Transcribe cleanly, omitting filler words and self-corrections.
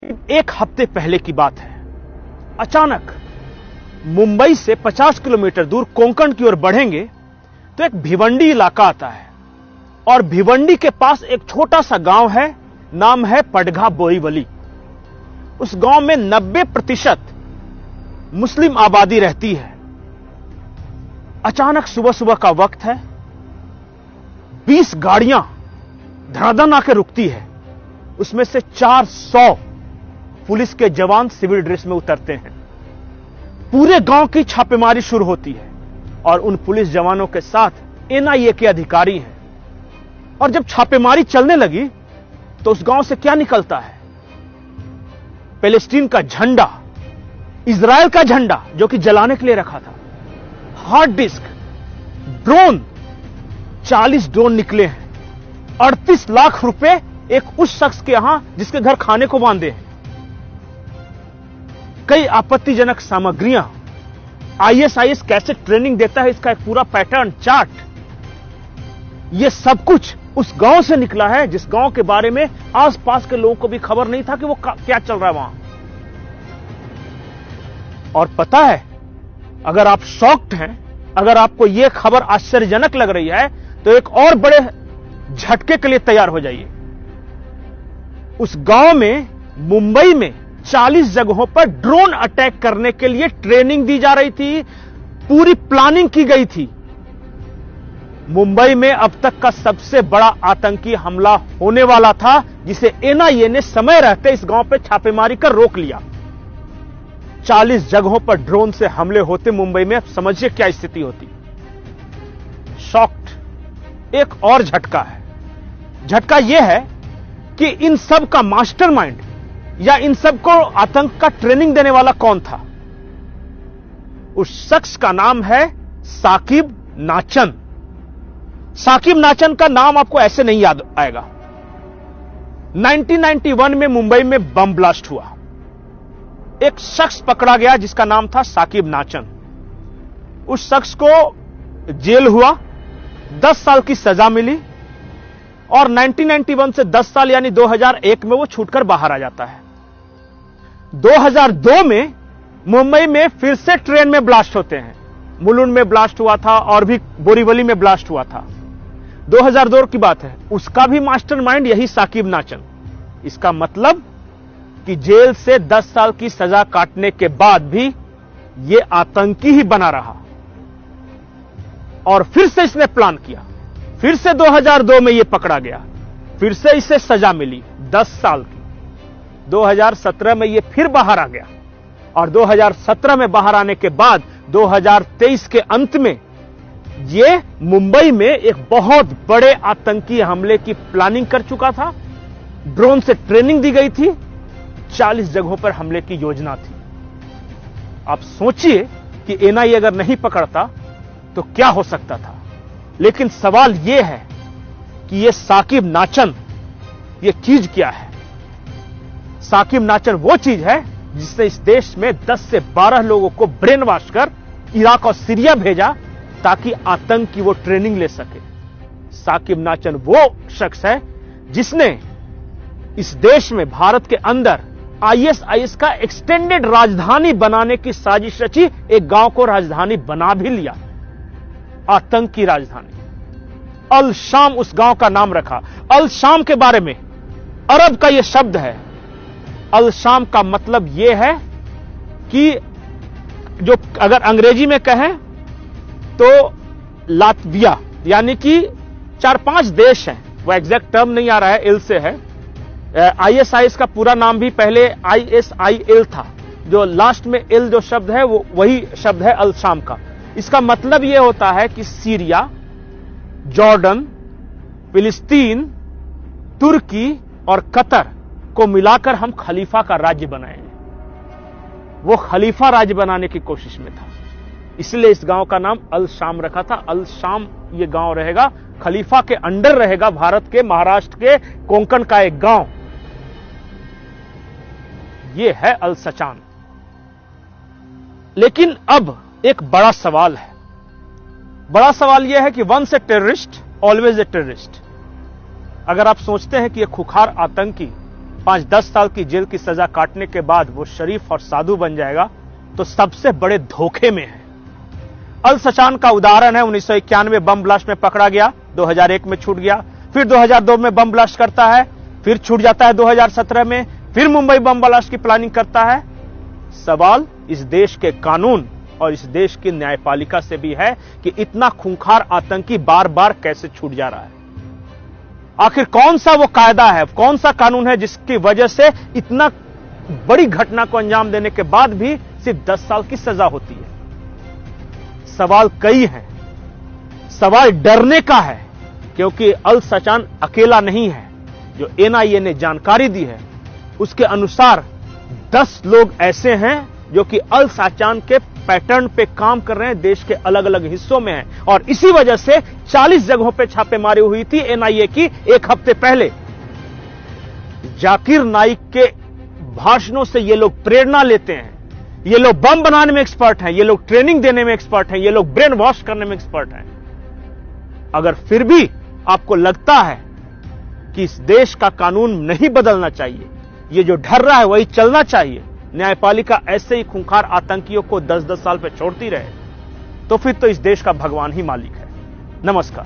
एक हफ्ते पहले की बात है। अचानक मुंबई से 50 किलोमीटर दूर कोंकण की ओर बढ़ेंगे तो एक भिवंडी इलाका आता है और भिवंडी के पास एक छोटा सा गांव है, नाम है पडघा बोरीवली। उस गांव में 90% मुस्लिम आबादी रहती है। अचानक सुबह सुबह का वक्त है, 20 गाड़ियां धड़ाधड़ आकर रुकती है। उसमें से 400 पुलिस के जवान सिविल ड्रेस में उतरते हैं। पूरे गांव की छापेमारी शुरू होती है और उन पुलिस जवानों के साथ एनआईए के अधिकारी हैं। और जब छापेमारी चलने लगी तो उस गांव से क्या निकलता है? पैलेस्टीन का झंडा, इजराइल का झंडा जो कि जलाने के लिए रखा था, हार्ड डिस्क, ड्रोन, 40 ड्रोन निकले हैं। 38 लाख रुपए एक उस शख्स के यहां जिसके घर खाने को बांधे हैं। कई आपत्तिजनक सामग्रियां, आईएसआईएस कैसे ट्रेनिंग देता है इसका एक पूरा पैटर्न चार्ट, यह सब कुछ उस गांव से निकला है जिस गांव के बारे में आसपास के लोगों को भी खबर नहीं था कि वो क्या चल रहा है वहां। और पता है, अगर आप शॉक्ड हैं, अगर आपको यह खबर आश्चर्यजनक लग रही है तो एक और बड़े झटके के लिए तैयार हो जाइए। उस गांव में, मुंबई में 40 जगहों पर ड्रोन अटैक करने के लिए ट्रेनिंग दी जा रही थी, पूरी प्लानिंग की गई थी। मुंबई में अब तक का सबसे बड़ा आतंकी हमला होने वाला था, जिसे एनआईए ने समय रहते इस गांव पर छापेमारी कर रोक लिया। 40 जगहों पर ड्रोन से हमले होते मुंबई में, अब समझिए क्या स्थिति होती। शॉक्ड। एक और झटका है। झटका यह है कि इन सब का मास्टरमाइंड या इन सब को आतंक का ट्रेनिंग देने वाला कौन था? उस शख्स का नाम है साकिब नाचन। साकिब नाचन का नाम आपको ऐसे नहीं याद आएगा। 1991 में मुंबई में बम ब्लास्ट हुआ। एक शख्स पकड़ा गया जिसका नाम था साकिब नाचन। उस शख्स को जेल हुआ, 10 साल की सजा मिली और 1991 से 10 साल यानी 2001 में वो छूटकर बाहर आ जाता है। 2002 में मुंबई में फिर से ट्रेन में ब्लास्ट होते हैं। मुलुंड में ब्लास्ट हुआ था और भी बोरीवली में ब्लास्ट हुआ था। 2002 की बात है। उसका भी मास्टरमाइंड यही साकिब नाचन। इसका मतलब कि जेल से 10 साल की सजा काटने के बाद भी यह आतंकी ही बना रहा और फिर से इसने प्लान किया। फिर से 2002 में यह पकड़ा गया, फिर से इसे सजा मिली 10 साल की। 2017 में यह फिर बाहर आ गया और 2017 में बाहर आने के बाद 2023 के अंत में यह मुंबई में एक बहुत बड़े आतंकी हमले की प्लानिंग कर चुका था। ड्रोन से ट्रेनिंग दी गई थी, 40 जगहों पर हमले की योजना थी। आप सोचिए कि एनआईए अगर नहीं पकड़ता तो क्या हो सकता था। लेकिन सवाल यह है कि यह साकिब नाचन, यह चीज क्या है? साकिब नाचन वो चीज है जिसने इस देश में 10 से 12 लोगों को ब्रेन वॉश कर इराक और सीरिया भेजा ताकि आतंक की वो ट्रेनिंग ले सके। साकिब नाचन वो शख्स है जिसने इस देश में, भारत के अंदर आईएसआईएस का एक्सटेंडेड राजधानी बनाने की साजिश रची। एक गांव को राजधानी बना भी लिया, आतंक की राजधानी। अल शाम उस गांव का नाम रखा। अल शाम के बारे में अरब का यह शब्द है। अल शाम का मतलब यह है कि जो अगर अंग्रेजी में कहें तो लातविया, यानी कि 4-5 देश हैं। वो एग्जैक्ट टर्म नहीं आ रहा है, इल से है। आईएसआईएस का पूरा नाम भी पहले आईएसआईएल था, जो लास्ट में इल जो शब्द है वो वही शब्द है अल शाम का। इसका मतलब यह होता है कि सीरिया, जॉर्डन, फिलिस्तीन, तुर्की और कतर को मिलाकर हम खलीफा का राज्य बनाएंगे। वो खलीफा राज्य बनाने की कोशिश में था, इसलिए इस गांव का नाम अल शाम रखा था। अल शाम ये गांव रहेगा, खलीफा के अंडर रहेगा, भारत के महाराष्ट्र के कोंकण का एक गांव। ये है अल सचान। लेकिन अब एक बड़ा सवाल है। बड़ा सवाल यह है कि once a terrorist always a terrorist. अगर आप सोचते हैं कि यह खुखार आतंकी 5-10 साल की जेल की सजा काटने के बाद वो शरीफ और साधु बन जाएगा तो सबसे बड़े धोखे में है। अल सचान का उदाहरण है। 1991 बम ब्लास्ट में पकड़ा गया, 2001 में छूट गया, फिर 2002 में बम ब्लास्ट करता है, फिर छूट जाता है 2017 में, फिर मुंबई बम ब्लास्ट की प्लानिंग करता है। सवाल इस देश के कानून और इस देश की न्यायपालिका से भी है कि इतना खूंखार आतंकी बार बार कैसे छूट जा रहा है। आखिर कौन सा वो कायदा है, कौन सा कानून है जिसकी वजह से इतना बड़ी घटना को अंजाम देने के बाद भी सिर्फ 10 साल की सजा होती है। सवाल कई हैं। सवाल डरने का है, क्योंकि अल सचान अकेला नहीं है। जो एनआईए ने जानकारी दी है उसके अनुसार 10 लोग ऐसे हैं जो कि अल सचान के पैटर्न पे काम कर रहे हैं, देश के अलग अलग हिस्सों में हैं, और इसी वजह से 40 जगहों पे छापेमारी हुई थी एनआईए की 1 हफ्ते पहले। जाकिर नाइक के भाषणों से ये लोग प्रेरणा लेते हैं। ये लोग बम बनाने में एक्सपर्ट हैं, ये लोग ट्रेनिंग देने में एक्सपर्ट हैं, ये लोग ब्रेन वॉश करने में एक्सपर्ट हैं। अगर फिर भी आपको लगता है कि इस देश का कानून नहीं बदलना चाहिए, ये जो ढर रहा है वही चलना चाहिए, न्यायपालिका ऐसे ही खूंखार आतंकियों को 10-10 साल पे छोड़ती रहे, तो फिर तो इस देश का भगवान ही मालिक है। नमस्कार।